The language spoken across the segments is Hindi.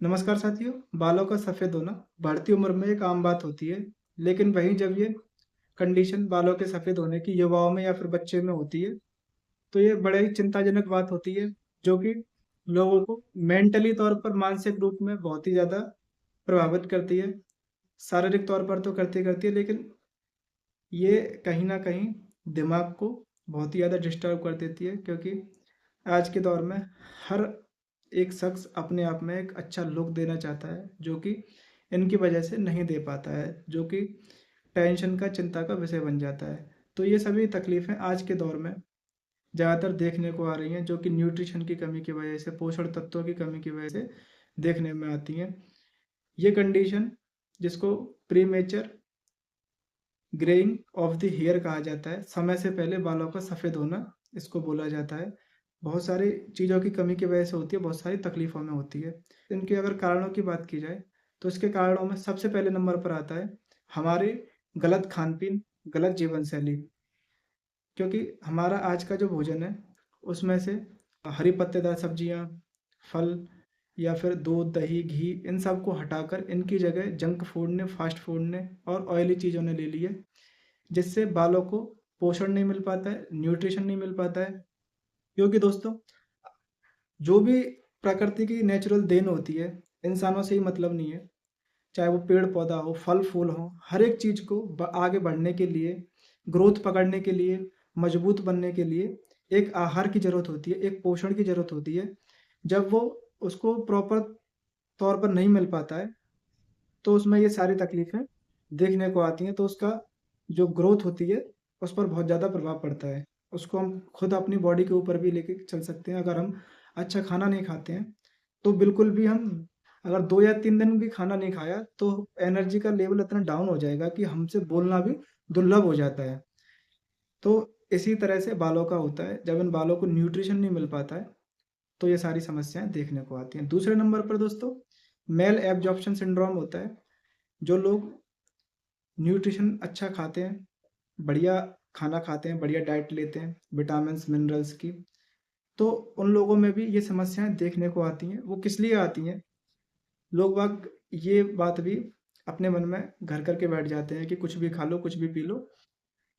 नमस्कार साथियों। बालों का सफ़ेद होना बढ़ती उम्र में एक आम बात होती है, लेकिन वहीं जब ये कंडीशन बालों के सफ़ेद होने की युवाओं में या फिर बच्चे में होती है, तो ये बड़े ही चिंताजनक बात होती है, जो कि लोगों को मेंटली तौर पर, मानसिक रूप में बहुत ही ज़्यादा प्रभावित करती है। शारीरिक तौर पर तो करती है, लेकिन ये कहीं न कहीं दिमाग को बहुत ही ज़्यादा डिस्टर्ब कर देती है, क्योंकि आज के दौर में हर एक शख्स अपने आप में एक अच्छा लुक देना चाहता है, जो कि इनकी वजह से नहीं दे पाता है, जो कि टेंशन का, चिंता का विषय बन जाता है। तो ये सभी तकलीफ़ें आज के दौर में ज़्यादातर देखने को आ रही हैं, जो कि न्यूट्रिशन की कमी की वजह से, पोषण तत्वों की कमी की वजह से देखने में आती हैं। ये कंडीशन, जिसको premature greying of the hair कहा जाता है, समय से पहले बालों का सफ़ेद होना इसको बोला जाता है। बहुत सारी चीज़ों की कमी की वजह से होती है, बहुत सारी तकलीफ़ों में होती है। इनके अगर कारणों की बात की जाए, तो इसके कारणों में सबसे पहले नंबर पर आता है हमारे गलत खान-पीन, गलत जीवन शैली। क्योंकि हमारा आज का जो भोजन है, उसमें से हरी पत्तेदार सब्जियाँ, फल या फिर दूध, दही, घी, इन सब को हटाकर इनकी जगह जंक फूड ने, फ़ास्ट फूड ने और ऑयली चीज़ों ने ले ली है। जिससे बालों को पोषण नहीं मिल पाता है, न्यूट्रिशन नहीं मिल पाता है। क्योंकि दोस्तों, जो भी प्रकृति की नेचुरल देन होती है, इंसानों से ही मतलब नहीं है। चाहे वो पेड़-पौधा हो, फल-फूल हो, हर एक चीज़ को आगे बढ़ने के लिए, ग्रोथ पकड़ने के लिए, मजबूत बनने के लिए एक आहार की ज़रूरत होती है, एक पोषण की ज़रूरत होती है। जब वो उसको प्रॉपर तौर पर नहीं मिल पाता है, तो उसमें ये सारी तकलीफ़ें देखने को आती हैं, तो उसका जो ग्रोथ होती है, उस पर बहुत ज़्यादा प्रभाव पड़ता है। उसको हम खुद अपनी बॉडी के ऊपर भी लेके चल सकते हैं। अगर हम अच्छा खाना नहीं खाते हैं, तो बिल्कुल भी हम अगर 2 या 3 दिन भी खाना नहीं खाया, तो एनर्जी का लेवल इतना डाउन हो जाएगा कि हमसे बोलना भी दुर्लभ हो जाता है। तो इसी तरह से बालों का होता है, जब इन बालों को न्यूट्रिशन नहीं मिल पाता है, तो ये सारी समस्याएँ देखने को आती हैं। दूसरे नंबर पर दोस्तों, मेल एब्जॉर्प्शन सिंड्रोम होता है। जो लोग न्यूट्रिशन अच्छा खाते हैं, बढ़िया खाना खाते हैं, बढ़िया डाइट लेते हैं, विटामिन्स, मिनरल्स की, तो उन लोगों में भी ये समस्याएँ देखने को आती हैं। वो किस लिए आती हैं? लोग-बाग ये बात भी अपने मन में घर करके बैठ जाते हैं कि कुछ भी खा लो, कुछ भी पी लो,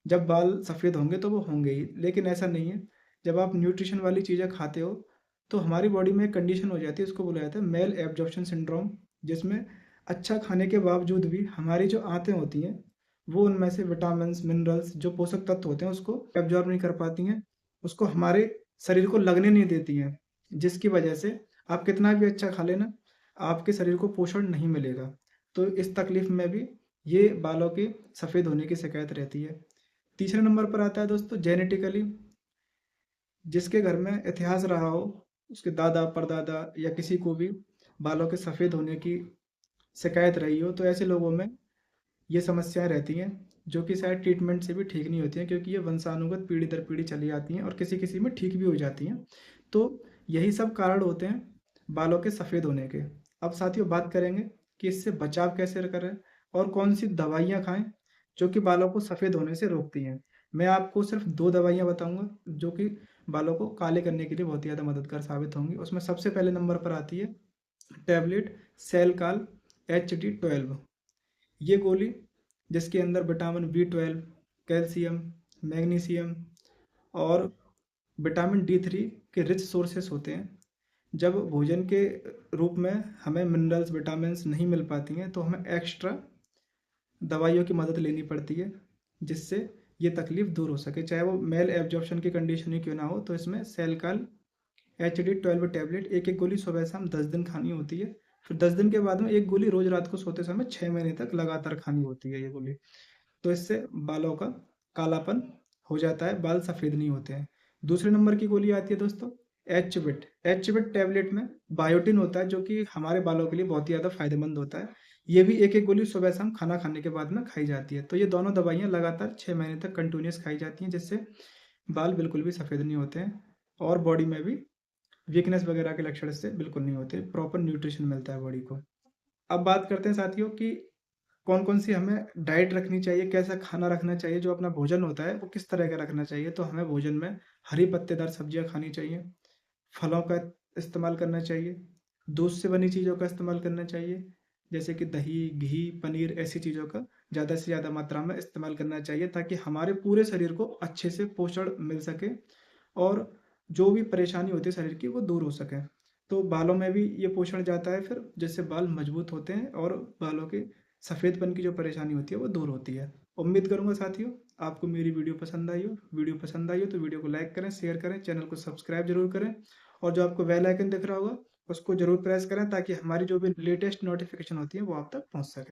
जब बाल सफ़ेद होंगे तो वो होंगे ही। लेकिन ऐसा नहीं है। जब आप न्यूट्रिशन वाली चीज़ें खाते हो, तो हमारी बॉडी में एक कंडीशन हो जाती है, उसको बोला जाता है मेल एब्जॉर्प्शन सिंड्रोम, जिसमें अच्छा खाने के बावजूद भी हमारी जो आँतें होती हैं, वो उनमें से विटामिन्स, मिनरल्स, जो पोषक तत्व होते हैं, उसको एब्ज़ॉर्ब नहीं कर पाती हैं, उसको हमारे शरीर को लगने नहीं देती हैं, जिसकी वजह से आप कितना भी अच्छा खा लेना, आपके शरीर को पोषण नहीं मिलेगा। तो इस तकलीफ़ में भी ये बालों के सफ़ेद होने की शिकायत रहती है। तीसरे नंबर पर आता है दोस्तों जेनेटिकली, जिसके घर में इतिहास रहा हो, उसके दादा, परदादा या किसी को भी बालों के सफ़ेद होने की शिकायत रही हो, तो ऐसे लोगों में ये समस्याएँ रहती हैं, जो कि शायद ट्रीटमेंट से भी ठीक नहीं होती हैं, क्योंकि ये वंशानुगत पीढ़ी दर पीढ़ी चली आती हैं और किसी-किसी में ठीक भी हो जाती हैं। तो यही सब कारण होते हैं बालों के सफ़ेद होने के। अब साथियों, बात करेंगे कि इससे बचाव कैसे करें और कौन-सी दवाइयाँ खाएँ, जो कि बालों को सफ़ेद होने से रोकती हैं। मैं आपको सिर्फ़ 2 दवाइयाँ बताऊँगा, जो कि बालों को काले करने के लिए बहुत ही ज़्यादा मददगार साबित होंगी। उसमें सबसे पहले नंबर पर आती है टैबलेट सेलकाल HD12। ये गोली, जिसके अंदर विटामिन B12, कैल्शियम, मैग्नीशियम और विटामिन D3 के रिच सोर्सेस होते हैं। जब भोजन के रूप में हमें मिनरल्स, विटामिन्स नहीं मिल पाती हैं, तो हमें एक्स्ट्रा दवाइयों की मदद लेनी पड़ती है, जिससे ये तकलीफ़ दूर हो सके। चाहे वो मेल एब्जॉर्प्शन की कंडीशन ही क्यों ना हो, तो इसमें सेलकाल HD12 टैबलेट एक-एक गोली सुबह-शाम 10 दिन खानी होती है। फिर 10 दिन के बाद में 1 गोली रोज़ रात को सोते समय 6 महीने तक लगातार खानी होती है ये गोली। तो इससे बालों का कालापन हो जाता है, बाल सफ़ेद नहीं होते हैं। दूसरे नंबर की गोली आती है दोस्तों एचविट। एचविट टैबलेट में बायोटिन होता है, जो कि हमारे बालों के लिए बहुत ही ज़्यादा फ़ायदेमंद होता है। ये भी एक-एक गोली सुबह-शाम खाना खाने के बाद में खाई जाती है। तो ये दोनों दवाइयाँ लगातार 6 महीने तक कंटिन्यूअस खाई जाती हैं, जिससे बाल बिल्कुल भी सफ़ेद नहीं होते हैं और बॉडी में भी वीकनेस वगैरह के लक्षण इससे बिल्कुल नहीं होते, प्रॉपर न्यूट्रिशन मिलता है बॉडी को। अब बात करते हैं साथियों कि कौन-कौन सी हमें डाइट रखनी चाहिए, कैसा खाना रखना चाहिए, जो अपना भोजन होता है वो किस तरह का रखना चाहिए। तो हमें भोजन में हरी पत्तेदार सब्जियाँ खानी चाहिए, फलों का इस्तेमाल करना चाहिए, दूध से बनी चीज़ों का इस्तेमाल करना चाहिए, जैसे कि दही, घी, पनीर ऐसी चीज़ों का ज़्यादा से ज़्यादा मात्रा में इस्तेमाल करना चाहिए ताकि हमारे पूरे शरीर को अच्छे से पोषण मिल सके और जो भी परेशानी होती है शरीर की वो दूर हो सके। तो बालों में भी ये पोषण जाता है फिर, जिससे बाल मजबूत होते हैं और बालों के सफ़ेदपन की जो परेशानी होती है वो दूर होती है। उम्मीद करूँगा साथियों आपको मेरी वीडियो पसंद आई हो। वीडियो पसंद आई हो तो वीडियो को लाइक करें, शेयर करें, चैनल को सब्सक्राइब ज़रूर करें और जो आपको बेल आइकन दिख रहा होगा उसको ज़रूर प्रेस करें ताकि हमारी जो भी लेटेस्ट नोटिफिकेशन होती है वो आप तक पहुँच सके।